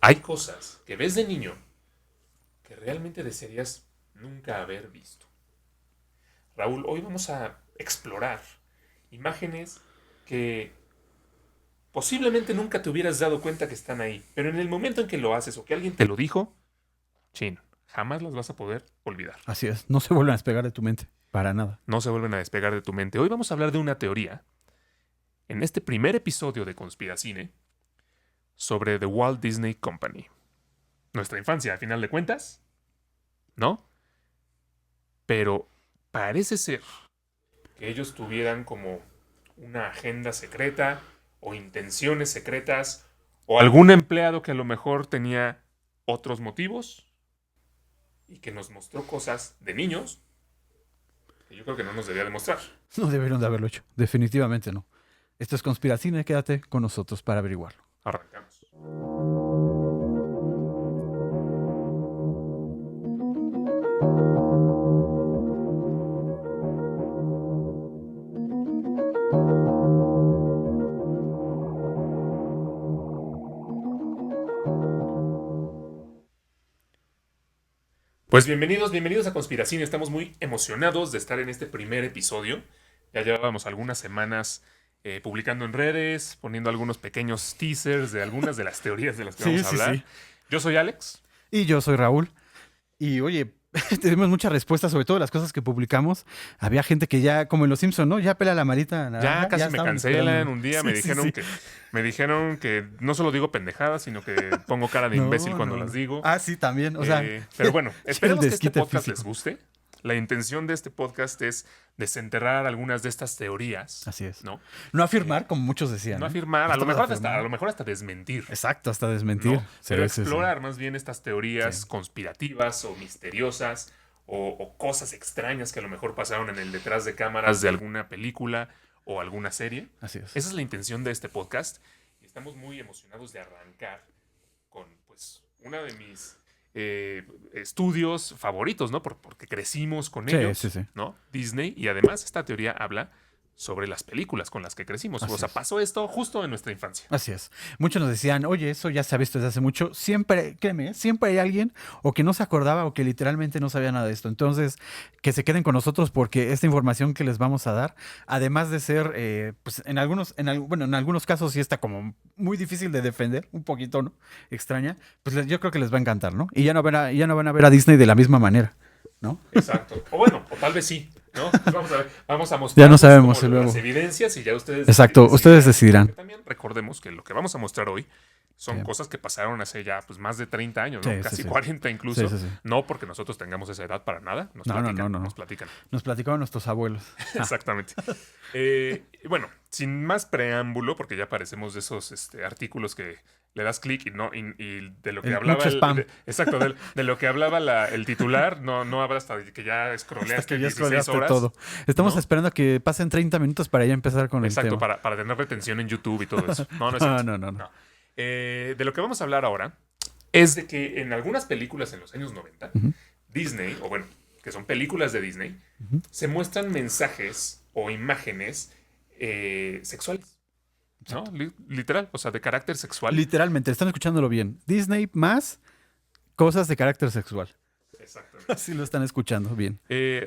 Hay cosas que ves de niño que realmente desearías nunca haber visto. Raúl, hoy vamos a explorar imágenes que posiblemente nunca te hubieras dado cuenta que están ahí, pero en el momento en que lo haces o que alguien te lo dijo, chin, jamás las vas a poder olvidar. Así es, no se vuelven a despegar de tu mente, para nada. No se vuelven a despegar de tu mente. Hoy vamos a hablar de una teoría, en este primer episodio de Conspiracine, sobre The Walt Disney Company. Nuestra infancia, a final de cuentas, ¿no? Pero parece ser que ellos tuvieran como una agenda secreta o intenciones secretas o algún empleado que a lo mejor tenía otros motivos y que nos mostró cosas de niños que yo creo que no nos debía demostrar. No debieron de haberlo hecho, definitivamente no. Esto es Conspiracine, quédate con nosotros para averiguarlo. Arrancamos. Pues bienvenidos a Conspiracine. Estamos muy emocionados de estar en este primer episodio. Ya llevábamos algunas semanas publicando en redes, poniendo algunos pequeños teasers de algunas de las teorías de las que vamos a hablar. Sí. Yo soy Alex. Y yo soy Raúl. Y oye, tenemos muchas respuestas sobre todo las cosas que publicamos. Había gente que ya, como en Los Simpson, ¿no? Ya pela la marita naranja. Ya casi me estaban cancelan. esperando. Un día Sí, me dijeron que no solo digo pendejadas, sino que pongo cara de imbécil cuando las digo. Ah, sí, también. O sea, Pero bueno, esperemos que este desquite podcast físico. les guste. La intención de este podcast es desenterrar algunas de estas teorías. Así es. ¿No? No afirmar, como muchos decían. No ¿eh? afirmar, a lo Estamos mejor hasta desmentir. Exacto, hasta desmentir. ¿No? Sí, Pero sí. explorar más bien estas teorías Sí. conspirativas o misteriosas o cosas extrañas que a lo mejor pasaron en el detrás de cámaras de alguna película o alguna serie. Así es. Esa es la intención de este podcast y estamos muy emocionados de arrancar con pues uno de mis estudios favoritos, ¿no? Porque crecimos con ellos, Sí. ¿no? Disney, y además esta teoría habla sobre las películas con las que crecimos. Así O sea, es. pasó esto justo en nuestra infancia. Así es. Muchos nos decían, oye, eso ya se ha visto desde hace mucho. Siempre, créeme, siempre hay alguien o que no se acordaba o que literalmente no sabía nada de esto. Entonces, que se queden con nosotros porque esta información que les vamos a dar, además de ser, pues en algunos casos sí está como muy difícil de defender, un poquito, ¿no? Extraña, pues yo creo que les va a encantar, ¿no? Y ya no van a ver a Disney de la misma manera, ¿no? Exacto. O bueno, o tal vez sí, ¿no? Pues vamos a ver, vamos a mostrar Ya no sabemos luego. las evidencias y ya ustedes Exacto, ustedes decidirán. Porque también recordemos que lo que vamos a mostrar hoy son Sí. cosas que pasaron hace ya pues, más de 30 años, ¿no? Sí, Casi sí. 40 incluso. Sí. No porque nosotros tengamos esa edad para nada. Nos No. platican. Nos platicaron nuestros abuelos. Exactamente. Bueno, sin más preámbulo, porque ya parecemos de esos artículos que le das clic y de lo que hablaba mucho spam. exacto, de lo que hablaba el titular, no habla hasta que ya scrolleaste Hasta que ya 16 scrolleaste horas. todo. Estamos ¿no? esperando a que pasen 30 minutos para ya empezar con Exacto, el tema. para tener retención en YouTube y todo eso. No es cierto. No. De lo que vamos a hablar ahora es de que en algunas películas en los años 90, Ujú. Disney, o bueno, que son películas de Disney, Ujú. se muestran mensajes o imágenes sexuales. ¿No? Literal, o sea, de carácter sexual. Literalmente, están escuchándolo bien. Disney más cosas de carácter sexual. Exactamente. Así lo están escuchando bien.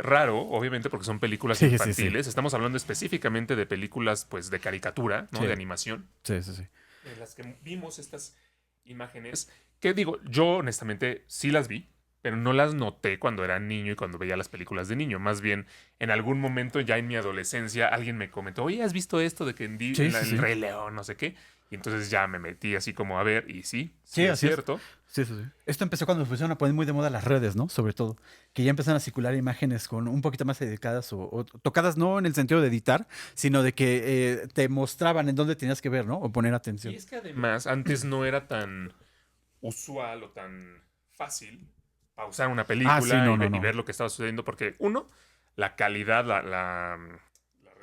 Raro, obviamente, porque son películas Sí. infantiles. Estamos hablando específicamente de películas pues, de caricatura, ¿no? Sí. De animación. Sí. En las que vimos estas imágenes que digo, yo honestamente sí las vi, pero no las noté cuando era niño y cuando veía las películas de niño. Más bien, en algún momento ya en mi adolescencia alguien me comentó, oye, ¿has visto esto de que en el Rey León, no sé qué? Y entonces ya me metí así como a ver y sí es así es. cierto. Sí. Esto empezó cuando se empezaron a poner muy de moda las redes, ¿no? Sobre todo. Que ya empezaron a circular imágenes con un poquito más dedicadas o tocadas no en el sentido de editar, sino de que te mostraban en dónde tenías que ver, ¿no? O poner atención. Y es que además antes no era tan usual o tan fácil pausar una película sí, no. y ver lo que estaba sucediendo porque uno, la calidad, la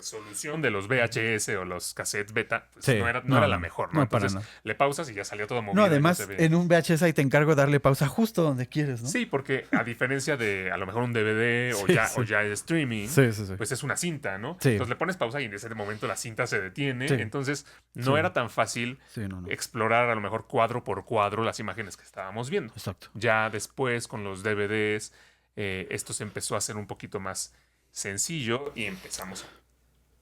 resolución de los VHS o los cassettes beta pues, Sí, no era no, la no, mejor, ¿no? no, para Entonces nada. le pausas y ya salía todo movido. No, y no además, se ve. en un VHS ahí te encargo de darle pausa justo donde quieres, ¿no? Sí, porque a diferencia de a lo mejor un DVD Sí, sí. o ya el streaming, Sí, sí, sí. pues es una cinta, ¿no? Sí. Entonces le pones pausa y en ese momento la cinta se detiene. Sí. Entonces no Sí. era tan fácil Sí, no, no. explorar a lo mejor cuadro por cuadro las imágenes que estábamos viendo. Exacto. Ya después con los DVDs esto se empezó a hacer un poquito más sencillo y empezamos a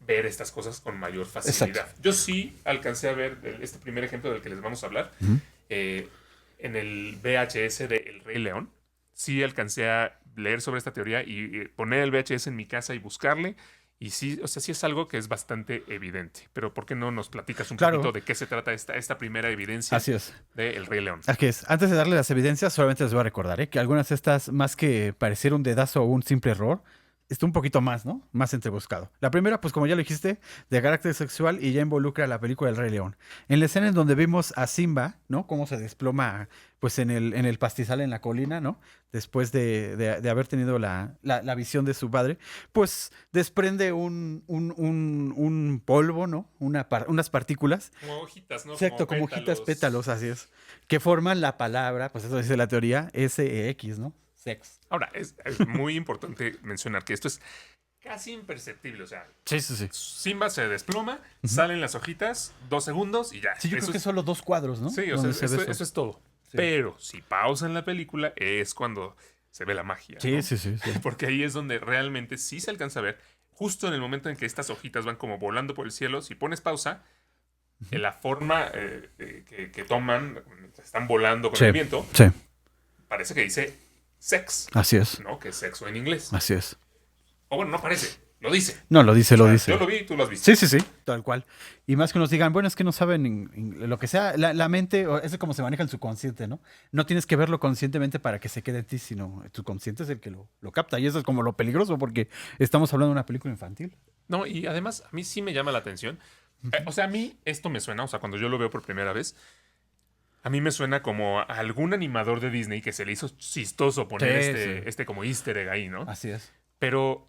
ver estas cosas con mayor facilidad. Exacto. Yo sí alcancé a ver este primer ejemplo del que les vamos a hablar Ujú. en el VHS de El Rey León. Sí alcancé a leer sobre esta teoría y poner el VHS en mi casa y buscarle. Y sí, o sea, sí es algo que es bastante evidente. Pero ¿por qué no nos platicas un Claro. poquito de qué se trata esta primera evidencia Así es. de El Rey León? Aquí es. Antes de darle las evidencias, solamente les voy a recordar que algunas de estas, más que parecer un dedazo o un simple error, está un poquito más, ¿no? Más entrebuscado. La primera, pues como ya lo dijiste, de carácter sexual y ya involucra la película del Rey León. En la escena en donde vimos a Simba, ¿no? Cómo se desploma, pues en el pastizal en la colina, ¿no? Después de haber tenido la visión de su padre, pues desprende un polvo, ¿no? Unas partículas. Como hojitas, ¿no? Exacto, como hojitas, pétalos, así es. Que forman la palabra, pues eso dice la teoría, SEX, ¿no? Sex. Ahora, es muy importante mencionar que esto es casi imperceptible. O sea, Sí, sí, sí. Simba se desploma, salen las hojitas, 2 segundos y ya. Sí, yo creo que solo 2 cuadros, ¿no? Sí, o sea, Donde se ve eso es todo. Sí. Pero si pausan la película es cuando se ve la magia. Sí, ¿no? sí, sí, sí. Porque ahí es donde realmente sí se alcanza a ver. Justo en el momento en que estas hojitas van como volando por el cielo, si pones pausa, en la forma que toman, están volando con Sí, el viento, sí, parece que dice sex, así es. ¿no? Que es sexo en inglés. Así es. O bueno, no parece, lo dice. No, lo dice, O lo sea, dice. Yo lo vi y tú lo has visto. Sí, sí, sí, tal cual. Y más que nos digan, bueno, es que no saben lo que sea, la mente, o eso es como se maneja el subconsciente, ¿no? No tienes que verlo conscientemente para que se quede en ti, sino tu consciente es el que lo capta. Y eso es como lo peligroso, porque estamos hablando de una película infantil. No, y además a mí sí me llama la atención. O sea, a mí esto me suena, o sea, cuando yo lo veo por primera vez, a mí me suena como a algún animador de Disney que se le hizo chistoso poner Sí, este como easter egg ahí, ¿no? Así es. Pero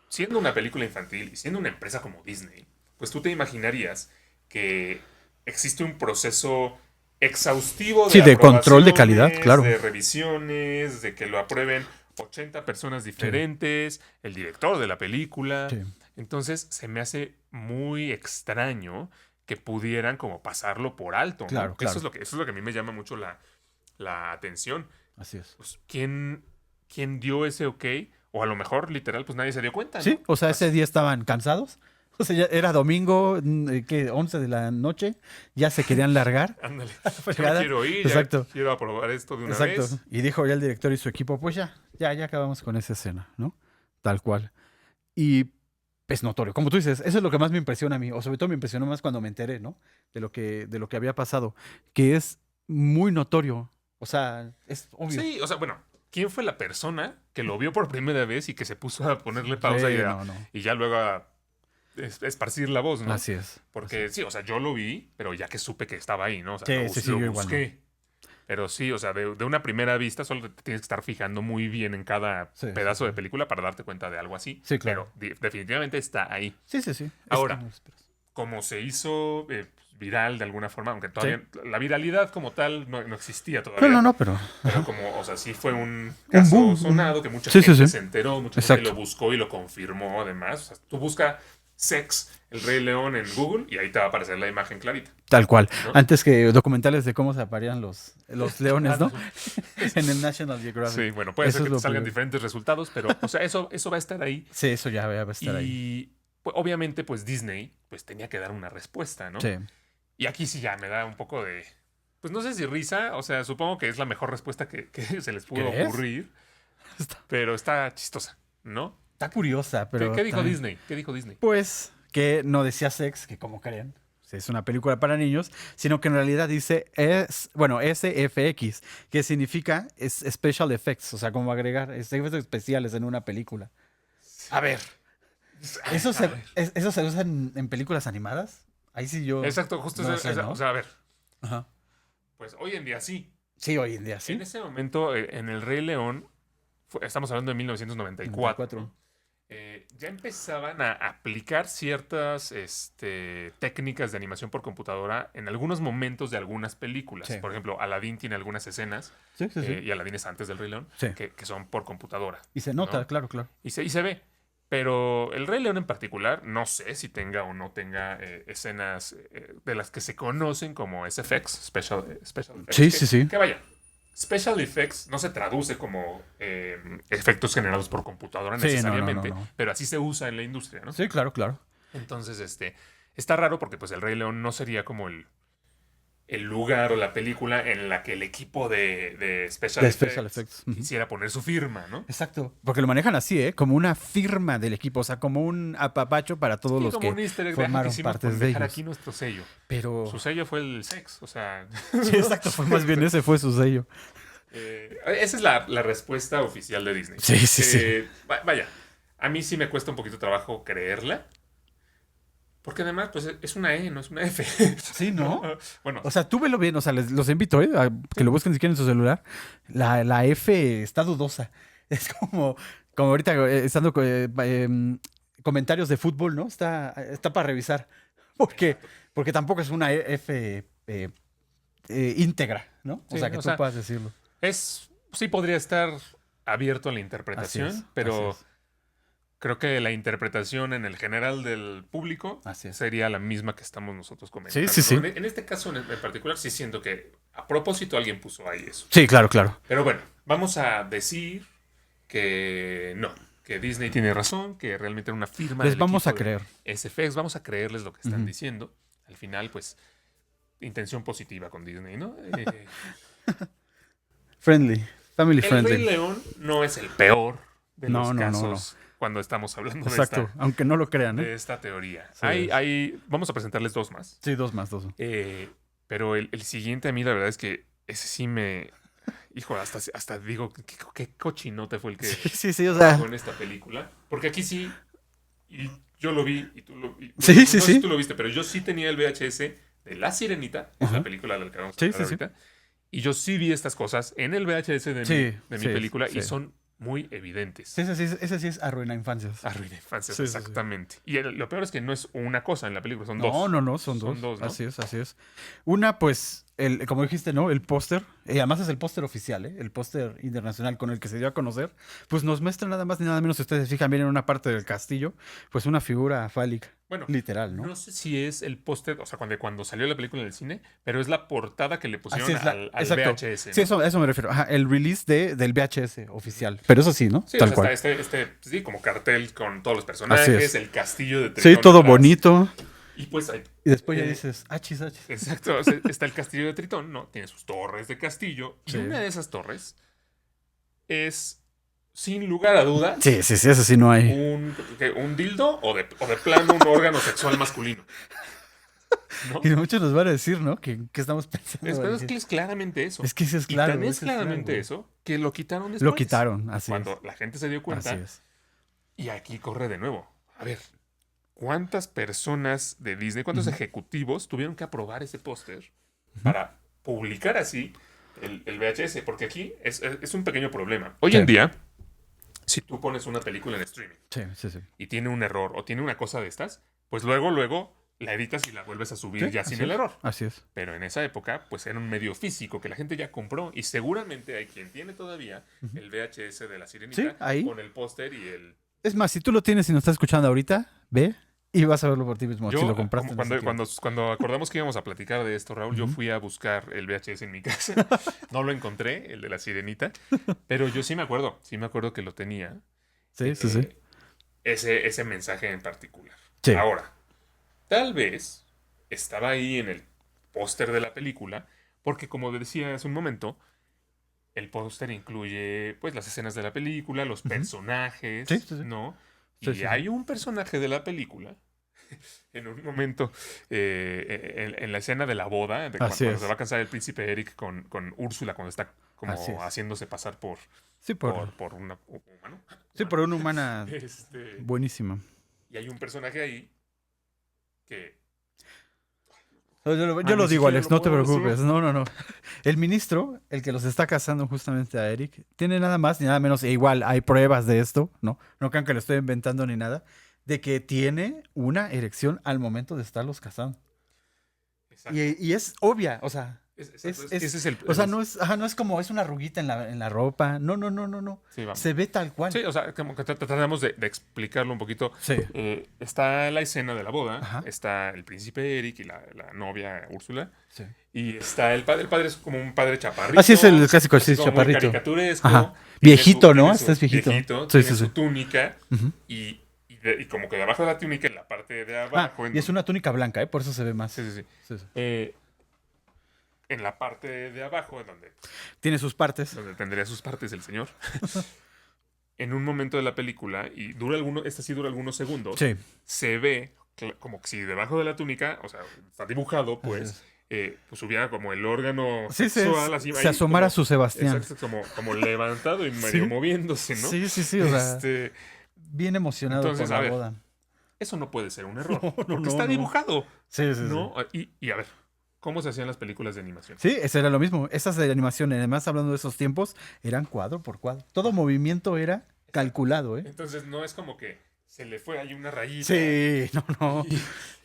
siendo una película infantil y siendo una empresa como Disney, pues tú te imaginarías que existe un proceso exhaustivo de Sí, de control de calidad, aprobaciones, claro. de revisiones, de que lo aprueben 80 personas diferentes, el director de la película. Sí. Entonces se me hace muy extraño que pudieran como pasarlo por alto, ¿no? Claro, claro. Eso es lo que a mí me llama mucho la atención. Así es. Pues, ¿quién dio ese ok? O a lo mejor, literal, pues nadie se dio cuenta, ¿no? Sí, o sea, ese día estaban cansados. O sea, ya era domingo, ¿qué? 11 de la noche, ya se querían largar. Ándale, ya me Fregada. quiero ir, Exacto. ya quiero aprobar esto de una Exacto. vez. Y dijo ya el director y su equipo, pues ya acabamos con esa escena, ¿no? Tal cual. Y es notorio. Como tú dices, eso es lo que más me impresiona a mí, o sobre todo me impresionó más cuando me enteré, ¿no? De lo que había pasado, que es muy notorio. O sea, es obvio. Sí, o sea, bueno, ¿quién fue la persona que lo vio por primera vez y que se puso a ponerle pausa Sí, y no. y ya luego a esparcir la voz, ¿no? Así es. Porque sí, o sea, yo lo vi, pero ya que supe que estaba ahí, ¿no? O sea, Sí, lo yo igual, busqué. Pero sí, o sea, de una primera vista solo te tienes que estar fijando muy bien en cada Sí, pedazo sí, de película para darte cuenta de algo así. Sí, claro. Pero definitivamente está ahí. Sí. Ahora, que no lo esperas. Como se hizo viral de alguna forma, aunque todavía la viralidad como tal no existía todavía. No, pero... Pero como, o sea, sí fue un caso boom, sonado que mucha Sí, gente sí. se enteró, mucha Exacto. gente lo buscó y lo confirmó además. O sea, tú busca Sex, el Rey León en Google y ahí te va a aparecer la imagen clarita. Tal cual. ¿No? Antes que documentales de cómo se aparean los leones, ¿no? En el National Geographic. Sí, bueno, puede Eso ser es que lo te salgan primero. diferentes resultados, pero, o sea, eso va a estar ahí. Sí, eso ya va a estar ahí. Y pues, obviamente, pues Disney pues tenía que dar una respuesta, ¿no? Sí. Y aquí sí ya me da un poco de, pues no sé si risa, o sea, supongo que es la mejor respuesta que se les pudo ¿Crees? ocurrir, pero está chistosa, ¿no? Está curiosa, pero... ¿Qué dijo también- Disney? ¿Qué dijo Disney? Pues que no decía sex, que como creen, es una película para niños, sino que en realidad dice SFX, que significa Special Effects, o sea, como agregar efectos especiales en una película. A ver, ¿eso se usa en películas animadas? Ahí sí yo... Exacto, justo no eso, sé, ¿no? o sea, a ver, Ajá. pues hoy en día sí. Sí, hoy en día sí. En ese momento, en El Rey León, estamos hablando de 1994. 94. ¿no? Ya empezaban a aplicar ciertas técnicas de animación por computadora en algunos momentos de algunas películas. Sí. Por ejemplo, Aladdin tiene algunas escenas, Sí, sí, sí. y Aladdin es antes del Rey León, Sí. que son por computadora, Y se nota, ¿no? claro, claro. Y se ve. Pero el Rey León en particular, no sé si tenga o no tenga escenas de las que se conocen como SFX, Special Effects. Sí, sí, sí. Que vaya, Special Effects no se traduce como efectos generados por computadora Sí, no, no, no, necesariamente, no. pero así se usa en la industria, ¿no? Sí, claro, claro. Entonces, está raro porque pues el Rey León no sería como el lugar o la película en la que el equipo de Special De Effects Special Effects. Ujú. quisiera poner su firma, ¿no? Exacto. Porque lo manejan así, ¿eh? Como una firma del equipo, o sea, como un apapacho para todos Sí, los como que un easter egg de que formaron hicimos por partes de dejar ellos. aquí nuestro sello. Pero... Su sello fue el sex, o sea... Sí, exacto, fue más bien ese fue su sello. Esa es la respuesta oficial de Disney. Sí, sí, sí. Vaya, a mí sí me cuesta un poquito trabajo creerla. Porque además, pues es una E, no es una F. Sí, ¿no? Bueno, O sea, tú velo bien, o sea, los invito, a que lo busquen si quieren en su celular. La F está dudosa. Es como ahorita estando comentarios de fútbol, ¿no? Está para revisar. Porque, porque tampoco es una F íntegra, ¿no? O sí, sea, que o tú sea, puedas decirlo. sí podría estar abierto a la Así interpretación, es, así pero es, creo que la interpretación en el general del público así es. sería la misma que estamos nosotros Sí, comentando, sí, ¿no? sí. En este caso en particular sí siento que a propósito alguien puso ahí eso. Sí, claro, claro. Pero bueno, vamos a decir que no, que Disney tiene razón, que realmente era una firma Les del vamos equipo a creer. de SFX. Vamos a creerles lo que están Ujú. diciendo. Al final, pues, intención positiva con Disney, ¿no? Friendly. Family El Rey friendly. León no es el peor de los No, no, no, no. casos cuando estamos hablando Exacto. Aunque no lo crean, ¿eh? de esta teoría. Sí, Vamos a presentarles dos más. sí, dos más, dos. Pero el siguiente a mí la verdad es que ese sí me... Hijo, hasta digo, qué cochinote fue el que Sí, sí, sí, o sea. con esta película. Porque aquí sí, y yo lo vi, y tú lo vi. Sí, No sí, sé si sí. tú lo viste, pero yo sí tenía el VHS de La Sirenita, es Ajá. la película de la que vamos a Sí, hablar sí, sí. ahorita. Y yo sí vi estas cosas en el VHS de Sí, mi sí, película sí. y son muy evidentes. Sí, ese sí es arruina infancias. Arruina infancias, Sí, sí, sí. exactamente. Y lo peor es que no es una cosa en la película, son No, dos. no, no, son Son dos. dos, ¿no? Así es, así es. Una, pues, como dijiste, ¿no? El póster. Además es el póster oficial, ¿eh? El póster internacional con el que se dio a conocer. Pues nos muestra nada más ni nada menos, si ustedes se fijan bien en una parte del castillo, pues una figura fálica. Bueno, Literal, ¿no? no sé si es el póster, o sea, cuando salió la película en el cine, pero es la portada que le pusieron Así es al exacto. VHS. Sí, ¿no? eso me refiero. Ajá, el release del VHS oficial. Pero eso sí, ¿no? Sí, o Tal sea, cual. está sí, como cartel con todos los Así personajes, es. el castillo de Sí, Tritón todo atrás. bonito. Y pues Y después ya eh, dices, achis, achis. exacto, o sea, está el castillo de Tritón, ¿no? Tiene sus torres de castillo. Y Sí. una de esas torres es, sin lugar a dudas, Sí, sí, sí, eso sí no hay. un dildo o de plano un órgano sexual masculino. ¿No? Y muchos nos van a decir, ¿no? Que estamos pensando. Es que es claramente eso. Es que sí es Y claro. tan es eso es claramente claro. eso que lo quitaron después. Lo quitaron, así Cuando es. la gente se dio cuenta. Así es. Y aquí corre de nuevo. A ver, ¿cuántas personas de Disney, cuántos ejecutivos tuvieron que aprobar ese póster para publicar así el VHS? Porque aquí es un pequeño problema. Hoy Sí. en día, si tú pones una película en streaming Sí, sí, sí. y tiene un error o tiene una cosa de estas, pues luego la editas y la vuelves a subir Sí, ya así sin el es. error. Así es. Pero en esa época, pues era un medio físico que la gente ya compró y seguramente hay quien tiene todavía el VHS de La Sirenita Sí, ahí. con el póster y el... Es más, si tú lo tienes y nos estás escuchando ahorita, ve y vas a verlo por ti mismo. Yo, si lo compraste. cuando acordamos que íbamos a platicar de esto, Raúl, yo fui a buscar el VHS en mi casa. No lo encontré, el de La Sirenita, pero yo sí me acuerdo que lo tenía. Sí, sí, sí. Ese mensaje en particular. Sí. Ahora, tal vez estaba ahí en el póster de la película, porque como decía hace un momento, el póster incluye pues las escenas de la película, los personajes, Sí, sí, sí. ¿no? Sí, Y sí, sí. hay un personaje de la película, en un momento, en la escena de la boda, de Así cuando es. se va a casar el príncipe Eric con Úrsula, cuando está como Así es. haciéndose pasar por Sí, por una humano. sí, por una humana buenísima. Y hay un personaje ahí que Yo ni lo digo, siquiera Alex, lo no te puedo preocupes. decir. No. El ministro, el que los está casando justamente a Eric, tiene nada más ni nada menos, e igual hay pruebas de esto, ¿no? No crean que lo estoy inventando ni nada, de que tiene una erección al momento de estarlos casando. Exacto. Y es obvia, o sea, Exacto, ese es el... o sea, no es como es una arruguita en la ropa. No. Sí, vamos. Se ve tal cual. Sí, o sea, como que tratamos de explicarlo un poquito. Sí. Está la escena de la boda, Ajá. está el príncipe Eric y la novia Úrsula, Sí. y está el padre es como un padre chaparrito. Así es el clásico, así sí, como muy chaparrito. caricaturesco. Ajá. Tiene Viejito, ¿no? tiene Este es viejito. Sí, tiene sí, su sí. túnica, Ujú. y como que debajo de la túnica, en la parte de abajo... Y es una túnica blanca, ¿eh? Por eso se ve más. Sí. Sí, sí. En la parte de abajo, Tiene sus partes. donde tendría sus partes el señor, en un momento de la película, y esta sí dura algunos segundos, Sí. se ve como que si debajo de la túnica, o sea, está dibujado, pues, pues hubiera como el órgano Sí, sexual, así, se ahí asomara como- su Sebastián. Exacto, como levantado y medio Sí. moviéndose, ¿no? Sí, o sea, Este, bien emocionado entonces, por a la ver, boda. eso no puede ser un error, No, porque está no. dibujado, Sí. ¿no? Y a ver, ¿cómo se hacían las películas de animación? Sí, eso era lo mismo. Esas de animación, además hablando de esos tiempos, eran cuadro por cuadro. Todo movimiento era calculado, ¿eh? Entonces no es como que se le fue ahí una rayita. Sí, no.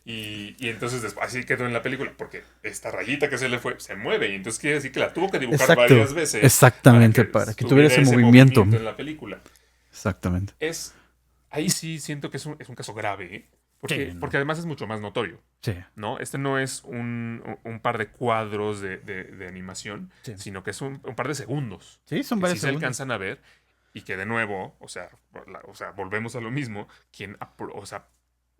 Y entonces después, así quedó en la película, porque esta rayita que se le fue se mueve, y entonces quiere decir que la tuvo que dibujar Exacto, varias veces. exactamente, para que tuviera ese movimiento. En la película. Exactamente. Ahí sí siento que es un caso grave, ¿eh? Porque, Sí, no. porque además es mucho más notorio, Sí, ¿no? Este no es un par de cuadros de animación, Sí. sino que es un par de segundos. sí, son Que varios sí se segundos. alcanzan a ver, y que de nuevo, o sea, volvemos a lo mismo,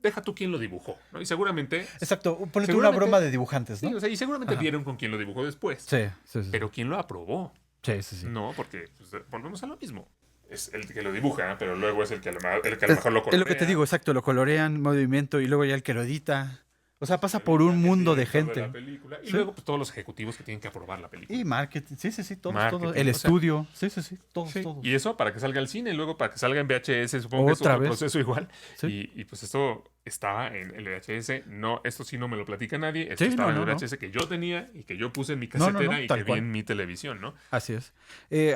deja tú quién lo dibujó, ¿no? Y seguramente... Exacto, ponle tú una Seguramente- broma de dibujantes, Sí, ¿no? o sea, y seguramente Ajá. vieron con quién lo dibujó después. Sí. Pero quién lo aprobó. Sí. No, porque pues, volvemos a lo mismo. Es el que lo dibuja, pero luego es el que a lo mejor lo Es lo que te colorea. digo, exacto, lo colorean, movimiento, y luego ya el que lo edita. O sea, pasa por un El mundo de director gente. la película, y Sí. luego pues, todos los ejecutivos que tienen que aprobar la película. Y marketing, sí, todos. Marketing, El o sea, estudio, sí, todos. Sí, y eso para que salga al cine, y luego para que salga en VHS, supongo que es Otra otro vez. proceso igual. Sí. Y pues esto estaba en el VHS. No, esto sí no me lo platica nadie. Esto Sí, estaba no, en el no. VHS que yo tenía y que yo puse en mi No, casetera y tal que vi cual. en mi televisión, ¿no? Así es.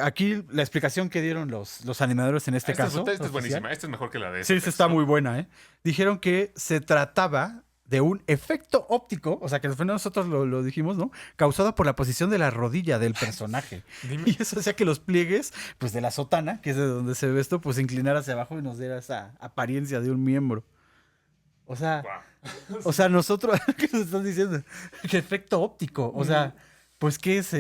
Aquí la explicación que dieron los animadores en este Esta caso. es oficial, buenísima. Esta es mejor que la de Sí, ese esta está texto. muy buena, ¿eh? Dijeron que se trataba de un efecto óptico, o sea, que nosotros lo dijimos, ¿no? Causado por la posición de la rodilla del personaje. Dime. Y eso hacía que los pliegues, pues de la sotana, que es de donde se ve esto, pues se inclinara hacia abajo y nos diera esa apariencia de un miembro. O sea, Guau. nosotros, ¿qué nos están diciendo? Que efecto óptico, o sea, pues qué es,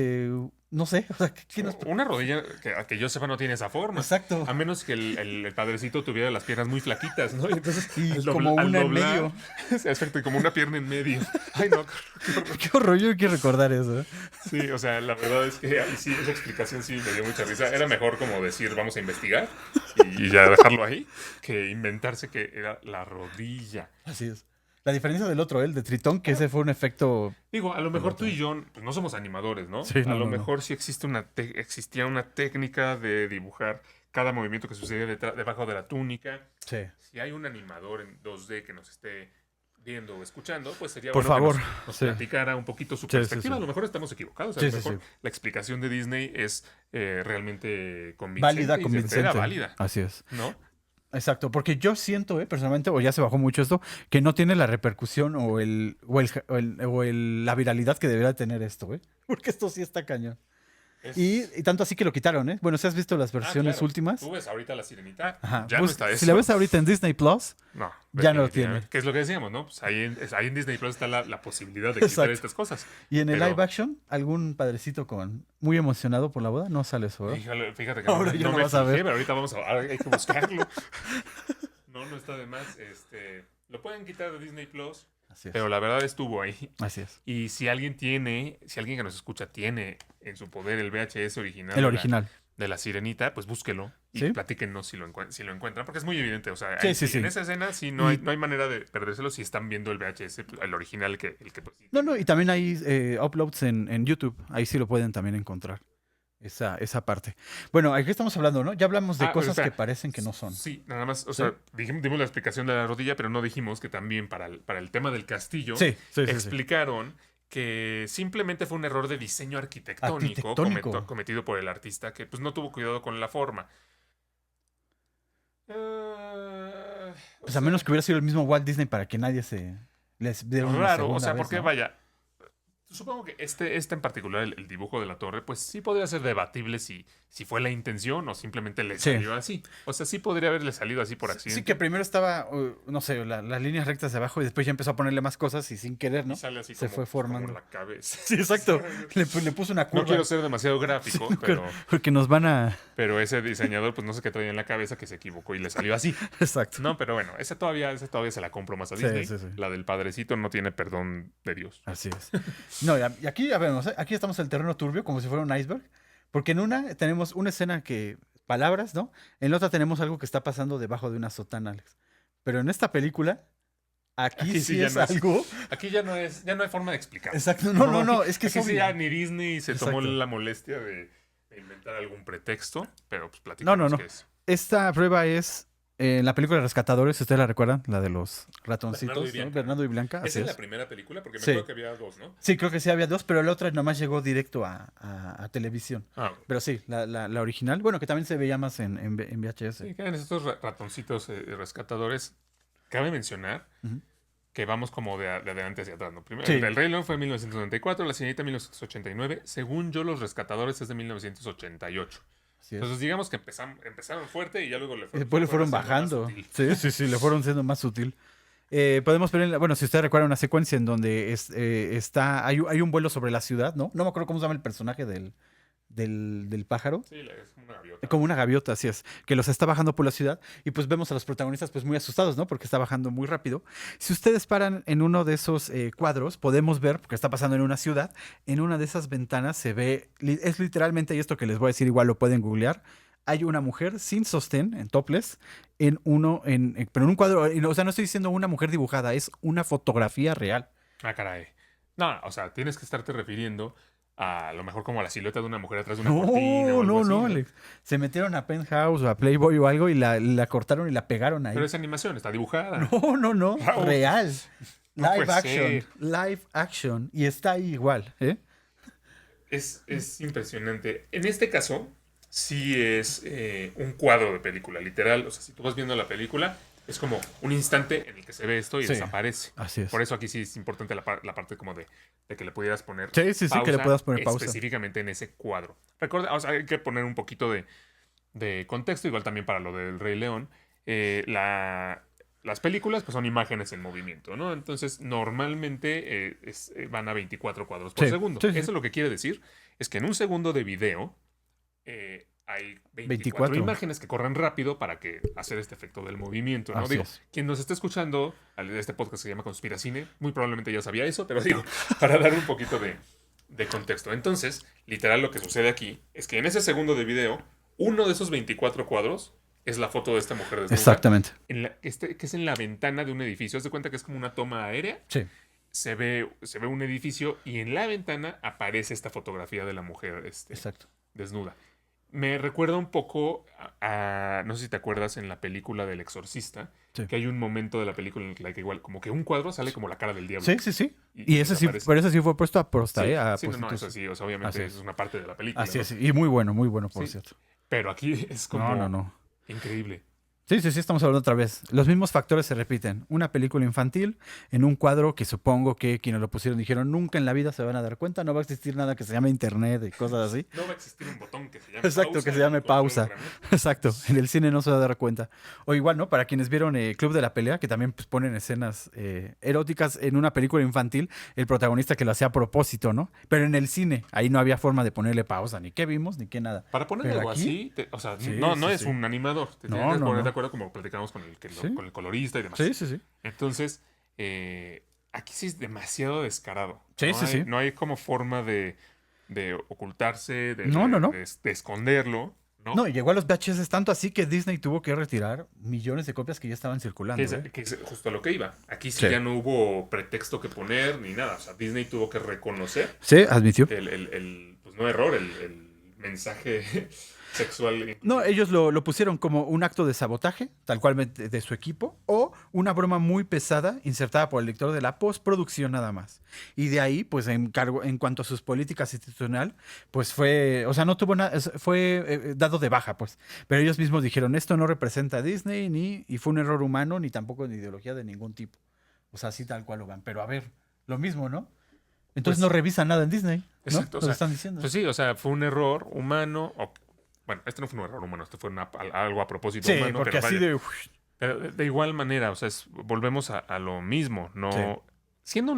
no sé, o sea, ¿qué nos... Una rodilla que yo sepa no tiene esa forma. Exacto. A menos que el padrecito tuviera las piernas muy flaquitas, ¿no? Y entonces, Y al como al una en medio. Exacto, y como una pierna en medio. Ay, no. qué horror. Qué horror, yo quiero recordar eso. ¿Eh? Sí, o sea, la verdad es que ahí sí, esa explicación sí me dio mucha risa. Era mejor como decir, vamos a investigar y ya dejarlo ahí, que inventarse que era la rodilla. Así es. La diferencia del otro, el de Tritón, que ese fue un efecto... Digo, a lo mejor tú y yo pues, no somos animadores, ¿no? Sí, A no, lo no. mejor sí existe existía una técnica de dibujar cada movimiento que sucedía debajo de la túnica. Sí. Si hay un animador en 2D que nos esté viendo o escuchando, pues sería Por bueno favor, que nos sí. platicara un poquito su Sí, sí, perspectiva. sí. A lo mejor estamos equivocados. A Sí, lo sí, mejor sí. la explicación de Disney es realmente convincente. Válida, y convincente. era válida, Así es. ¿no? Exacto, porque yo siento, personalmente, o ya se bajó mucho esto, que no tiene la repercusión la viralidad que debería tener esto, porque esto sí está cañón. Es- Y tanto así que lo quitaron, ¿eh? Bueno, si has visto las versiones claro. últimas, Tú ves ahorita la Sirenita, ajá, ya no está eso. si la ves ahorita en Disney Plus, No, ya no lo definitivamente. tiene. ¿Qué es lo que decíamos, no? Pues ahí en Disney Plus está la posibilidad de quitar Exacto. estas cosas. y en el Pero- live action, algún padrecito muy emocionado por la boda, no sale eso, ¿verdad? Híjole, fíjate que Ahora no, ya no lo me vas a fijé, ver. pero ahorita hay que buscarlo. No está de más. Lo pueden quitar de Disney Plus, Así es. pero la verdad estuvo ahí. Así es. Y si alguien que nos escucha tiene en su poder el VHS original, El original. de la Sirenita, pues búsquelo y ¿Sí? platíquenos si lo encuentran, porque es muy evidente. O sea, Sí, ahí sí, sí. en esa escena sí no hay manera de perdérselo si están viendo el VHS, el original, el que pues, sí. No, y también hay uploads en YouTube. Ahí sí lo pueden también encontrar. Esa parte. Bueno, aquí estamos hablando, ¿no? Ya hablamos de Ah, cosas espera. que parecen que no son. Sí, nada más, o ¿Sí? sea, dimos la explicación de la rodilla, pero no dijimos que también para el tema del castillo Sí. explicaron que simplemente fue un error de diseño arquitectónico cometido por el artista que pues no tuvo cuidado con la forma. Pues a menos que hubiera sido el mismo Walt Disney para que nadie se les dé una raro, segunda o sea, vez, porque ¿no? vaya, supongo que este en particular, el dibujo de la torre, pues sí podría ser debatible si fue la intención o simplemente le Sí. salió así. O sea, sí podría haberle salido así por accidente. Sí, que primero estaba, no sé, las líneas rectas de abajo y después ya empezó a ponerle más cosas y sin querer, ¿no? Y sale así Se como, fue formando. como la cabeza. Sí, exacto. Le puso una curva. No quiero ser demasiado gráfico, pero Porque nos van a... pero ese diseñador, pues no sé qué traía en la cabeza que se equivocó y le salió así. Exacto. No, pero bueno, esa todavía se la compro más a Sí, Disney. sí, sí. La del padrecito no tiene perdón de Dios. Así es. No, y aquí ya vemos, ¿eh? Aquí estamos en el terreno turbio, como si fuera un iceberg. Porque en una tenemos una escena que... Palabras, ¿no? En la otra tenemos algo que está pasando debajo de una sotana, Alex. Pero en esta película, aquí sí ya es no algo... Aquí ya no hay forma de explicar. Exacto. No, es que aquí es sí obvio. ya ni Disney se tomó Exacto. la molestia de inventar algún pretexto, pero pues platicamos No. qué es. Esta prueba es en la película de Rescatadores, si ustedes la recuerdan, la de los ratoncitos, Bernardo y Bianca. ¿no? Bernardo y Blanca. Esa Así es la es. primera película, porque me Sí. acuerdo que había dos, ¿no? Sí, creo que sí había dos, pero la otra nomás llegó directo a televisión. Pero sí, la original, bueno, que también se veía más en VHS. Sí, quedan estos ratoncitos rescatadores. Cabe mencionar Ujú. que vamos como de adelante hacia atrás, ¿no? Primero, Sí. el Rey León fue en 1994, La Sirenita en 1989. Según yo, Los Rescatadores es de 1988. Así es. Entonces digamos que empezaron fuerte y ya luego Después le fueron haciendo bajando. más sutil. Sí, le fueron siendo más sutil. Podemos ver, bueno, si ustedes recuerdan una secuencia en donde hay un vuelo sobre la ciudad, ¿no? No me acuerdo cómo se llama el personaje del pájaro. Sí, es como una gaviota. Como una gaviota, así es, que los está bajando por la ciudad y pues vemos a los protagonistas pues muy asustados, ¿no? Porque está bajando muy rápido. Si ustedes paran en uno de esos cuadros, podemos ver, porque está pasando en una ciudad, en una de esas ventanas se ve, es literalmente, y esto que les voy a decir igual lo pueden googlear, hay una mujer sin sostén, en topless, pero en un cuadro, o sea, no estoy diciendo una mujer dibujada, es una fotografía real. Ah, caray. No, o sea, tienes que estarte refiriendo a lo mejor como a la silueta de una mujer atrás de una cortina o algo así, No, Alex. Se metieron a Penthouse o a Playboy o algo y la cortaron y la pegaron ahí. Pero es animación, está dibujada. No. Wow. Real. No Live puede action. ser. Live action. Y está ahí igual, ¿eh? Es impresionante. En este caso, sí es un cuadro de película, literal. O sea, si tú vas viendo la película, es como un instante en el que se ve esto y Sí, desaparece. así es. Por eso aquí sí es importante la parte como de que le pudieras poner Sí, que le puedas poner pausa. específicamente en ese cuadro. Recuerda, o sea, hay que poner un poquito de contexto, igual también para lo del Rey León. Las películas pues son imágenes en movimiento, ¿no? Entonces, normalmente van a 24 cuadros por Sí, segundo. sí. Eso lo que quiere decir es que en un segundo de video hay 24 imágenes que corren rápido para hacer este efecto del movimiento, ¿no? Así Digo, es. quien nos está escuchando de este podcast que se llama Conspiracine, muy probablemente ya sabía eso, pero digo, para dar un poquito de contexto. Entonces, literal lo que sucede aquí es que en ese segundo de video, uno de esos 24 cuadros es la foto de esta mujer desnuda. Exactamente. Que es en la ventana de un edificio. Haz de cuenta que es como una toma aérea. Sí. Se ve un edificio y en la ventana aparece esta fotografía de la mujer Exacto. desnuda. Me recuerda un poco no sé si te acuerdas en la película del Exorcista, Sí. que hay un momento de la película en el que igual como que un cuadro sale como la cara del diablo. Sí. Y ese sí, desaparece. pero ese sí fue puesto a posta, Sí, a sí, no, eso prostitución. sí, o sea, obviamente Así eso es una parte de la película. Así ¿no? es. Y muy bueno, por Sí. cierto. Pero aquí es como No. increíble. Sí, estamos hablando otra vez. Los mismos factores se repiten. Una película infantil en un cuadro que supongo que quienes lo pusieron dijeron nunca en la vida se van a dar cuenta, no va a existir nada que se llame internet y cosas así. No va a existir un botón que se llame Exacto, pausa. que se llame en el control pausa. remoto. Exacto, en el cine no se va a dar cuenta. O igual, ¿no? Para quienes vieron Club de la Pelea, que también pues, ponen escenas eróticas en una película infantil, el protagonista que lo hacía a propósito, ¿no? Pero en el cine, ahí no había forma de ponerle pausa, ni qué vimos, ni qué nada. Para poner Pero algo aquí, así, o sea, sí, no sí, es sí. un animador. Te No, tienes que no, poner no. de acuerdo como platicamos con Sí. con el colorista y demás. Sí. Entonces, aquí sí es demasiado descarado. Sí, sí. No hay como forma de ocultarse, No. de esconderlo, ¿no? No, y llegó a los VHS tanto así que Disney tuvo que retirar millones de copias que ya estaban circulando. Que es justo a lo que iba. Aquí sí Sí. ya no hubo pretexto que poner ni nada. O sea, Disney tuvo que reconocer Sí, admitió. pues no error, el mensaje sexual. No, ellos lo pusieron como un acto de sabotaje, tal cual de su equipo, o una broma muy pesada insertada por el director de la postproducción nada más. Y de ahí, pues en cuanto a sus políticas institucional, pues fue, o sea, no tuvo nada, fue dado de baja, pues. Pero ellos mismos dijeron, esto no representa a Disney, y fue un error humano, ni tampoco de ideología de ningún tipo. O sea, así tal cual lo van. Pero a ver, lo mismo, ¿no? Entonces Pues, no revisan nada en Disney, ¿no? exacto, o Lo sea, están diciendo. pues sí, o sea, fue un error humano. Bueno, este no fue un error humano, esto fue algo a propósito Sí, humano, porque pero así vaya. de... Pero de igual manera, o sea, volvemos a lo mismo, ¿no? Sí. Siendo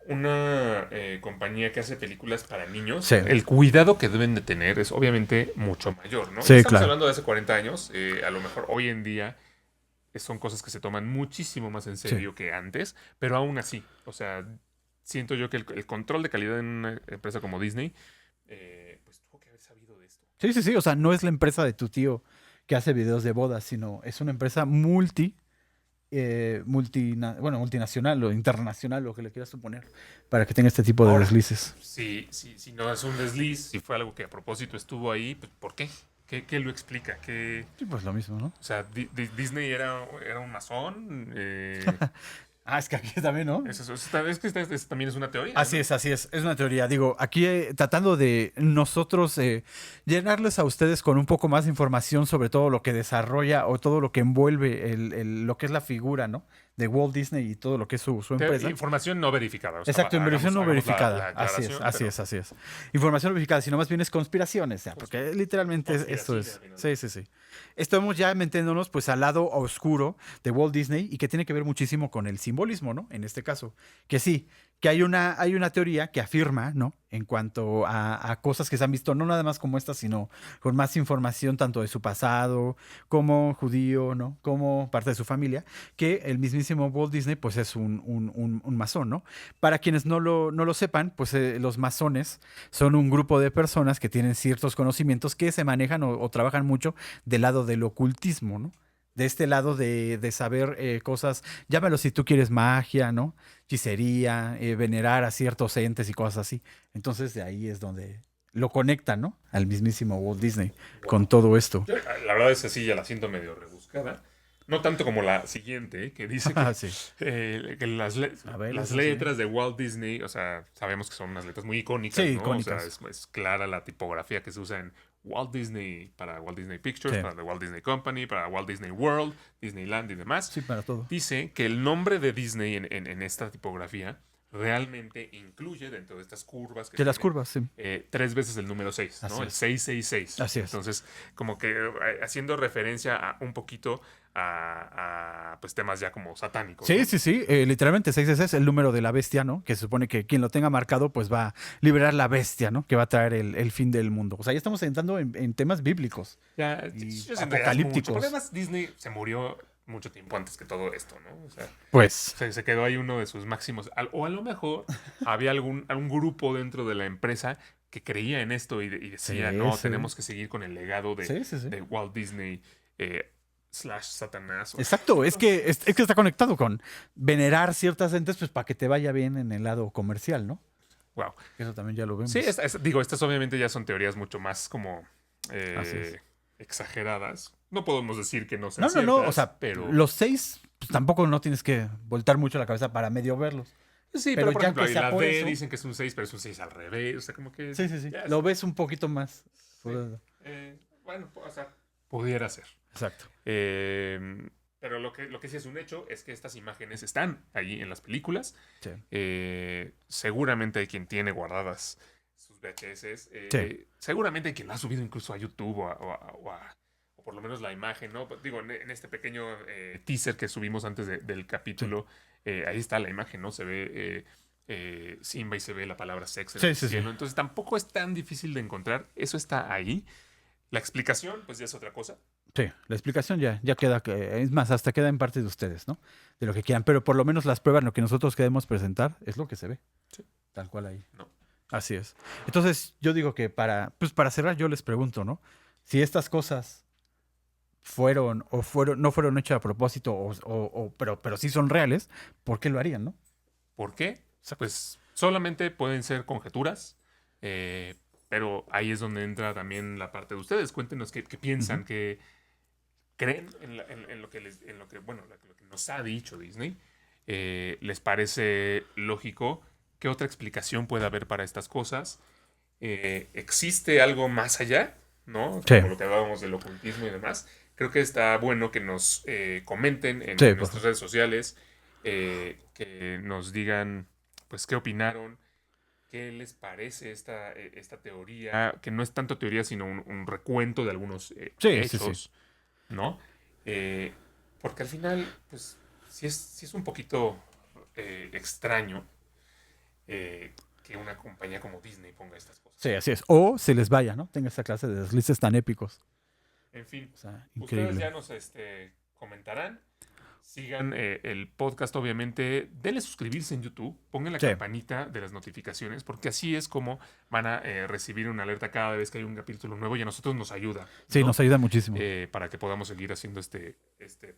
una compañía que hace películas para niños, Sí. el cuidado que deben de tener es obviamente mucho mayor, ¿no? Sí, Estamos claro. hablando de hace 40 años, a lo mejor hoy en día son cosas que se toman muchísimo más en serio que antes, pero aún así, o sea, siento yo que el control de calidad en una empresa como Disney, pues tuvo que haber sabido de esto. Sí, sí, sí. O sea, no es la empresa de tu tío que hace videos de bodas, sino es una empresa multinacional o internacional, lo que le quieras suponer, para que tenga este tipo de Ahora, deslices. si no es un desliz, si fue algo que a propósito estuvo ahí, pues, ¿por qué? ¿Qué lo explica? Sí, pues lo mismo, ¿no? O sea, Disney era un masón. Ah, es que aquí también, ¿no? Es que también es una teoría, Así ¿no? es, así es. Es una teoría. Digo, aquí tratando de nosotros llenarles a ustedes con un poco más de información sobre todo lo que desarrolla o todo lo que envuelve lo que es la figura, ¿no? De Walt Disney y todo lo que es su empresa. Información no verificada. O sea, Exacto, inversión no hagamos verificada. la Así es, aclaración, así pero es, así es. Información no verificada, sino más bien es conspiraciones, ya, porque literalmente esto conspiracine, es. al final. Sí, sí, sí. Estamos ya metiéndonos pues al lado oscuro de Walt Disney y que tiene que ver muchísimo con el simbolismo, ¿no? En este caso. Que sí, que hay una teoría que afirma, ¿no? En cuanto a cosas que se han visto, no nada más como esta, sino con más información tanto de su pasado, como judío, ¿no? Como parte de su familia, que el mismísimo Walt Disney pues es un masón, ¿no? Para quienes no lo sepan, pues los masones son un grupo de personas que tienen ciertos conocimientos que se manejan o trabajan mucho del lado del ocultismo, ¿no? De este lado de saber cosas, llámalo si tú quieres magia, ¿no? Hechicería, venerar a ciertos entes y cosas así. Entonces de ahí es donde lo conectan, ¿no? Al mismísimo Walt Disney con Wow. todo esto. La verdad es que sí, ya la siento medio rebuscada. No tanto como la siguiente, que dice Ah, sí. que A ver, las eso sí. letras de Walt Disney, o sea, sabemos que son unas letras muy icónicas, Sí, ¿no? icónicas. O sea, es clara la tipografía que se usa en Walt Disney, para Walt Disney Pictures, Sí. para The Walt Disney Company, para Walt Disney World, Disneyland y demás. Sí, para todo. Dice que el nombre de Disney en esta tipografía realmente incluye dentro de estas curvas que De las tiene curvas, sí. 3 veces el número 6, Así ¿no? El es. 666. Así es. Entonces, como que haciendo referencia un poquito pues temas ya como satánicos, Sí, ¿no? sí, sí. Literalmente 6 es el número de la bestia, ¿no? Que se supone que quien lo tenga marcado, pues va a liberar la bestia, ¿no? Que va a traer el fin del mundo. O sea, ya estamos entrando en temas bíblicos Ya, y yo siento que ya es mucho, apocalípticos. porque además Disney se murió mucho tiempo antes que todo esto, ¿no? O sea, Pues, se quedó ahí uno de sus máximos. O a lo mejor había algún grupo dentro de la empresa que creía en esto y decía, Sí, no, sí. tenemos que seguir con el legado sí, sí, sí. de Walt Disney / Satanás. Exacto, es que está conectado con venerar ciertas entes, pues para que te vaya bien en el lado comercial, ¿no? Wow. Eso también ya lo vemos. Sí, digo, estas obviamente ya son teorías mucho más como Así es. exageradas. No podemos decir que no sean No, no, no. O ciertas, sea, pero los 6, pues tampoco no tienes que voltar mucho la cabeza para medio verlos. sí, pero por ya ejemplo, que ahí sea la por D eso- dicen que es un 6, pero es un 6 al revés. O sea, como que Sí, sí, sí. ya Lo ves un poquito más. sí. Bueno, o sea, pudiera ser. Exacto. Pero lo que sí es un hecho es que estas imágenes están allí en las películas. Sí. Seguramente hay quien tiene guardadas sus VHS. Sí. Seguramente hay quien la ha subido incluso a YouTube o por lo menos la imagen, ¿no? Digo, en este pequeño teaser que subimos antes del capítulo, ahí está la imagen, ¿no? Se ve Simba y se ve la palabra sex en Sí, el sí, sí. cielo. Entonces tampoco es tan difícil de encontrar. Eso está ahí. La explicación, pues ya es otra cosa. Sí, la explicación ya queda, es más, hasta queda en parte de ustedes, ¿no? De lo que quieran, pero por lo menos las pruebas, lo que nosotros queremos presentar, es lo que se ve. Sí. Tal cual ahí. No. Así es. Entonces, yo digo que para cerrar, yo les pregunto, ¿no? Si estas cosas no fueron hechas a propósito, pero sí son reales, ¿por qué lo harían, no? ¿Por qué? Pues solamente pueden ser conjeturas. Pero ahí es donde entra también la parte de ustedes. Cuéntenos qué piensan, qué creen en lo que bueno, lo que nos ha dicho Disney. ¿Les parece lógico? ¿Qué otra explicación puede haber para estas cosas? ¿Existe algo más allá? ¿No? Sí, Como lo que hablábamos del ocultismo y demás. Creo que está bueno que nos comenten en sí, nuestras redes sociales, que nos digan, pues, qué opinaron, qué les parece esta teoría, que no es tanto teoría, sino un recuento de algunos sí, sí, sí. hechos, ¿no? Eh, Porque al final, pues, sí es un poquito extraño que una compañía como Disney ponga estas cosas. Sí, así es. O se les vaya, ¿no? Tenga esa clase de deslices tan épicos. En fin, O sea, ustedes increíble. ya nos comentarán. Sigan el podcast, obviamente. Denle suscribirse en YouTube. Pongan la Sí, campanita de las notificaciones, porque así es como van a recibir una alerta cada vez que hay un capítulo nuevo y a nosotros nos ayuda, sí, ¿no? nos ayuda muchísimo. Para que podamos seguir haciendo este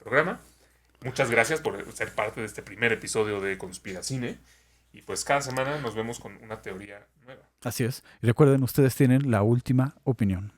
programa. Muchas gracias por ser parte de este primer episodio de Conspiracine. Y pues cada semana nos vemos con una teoría nueva. Así es. Y recuerden, ustedes tienen la última opinión.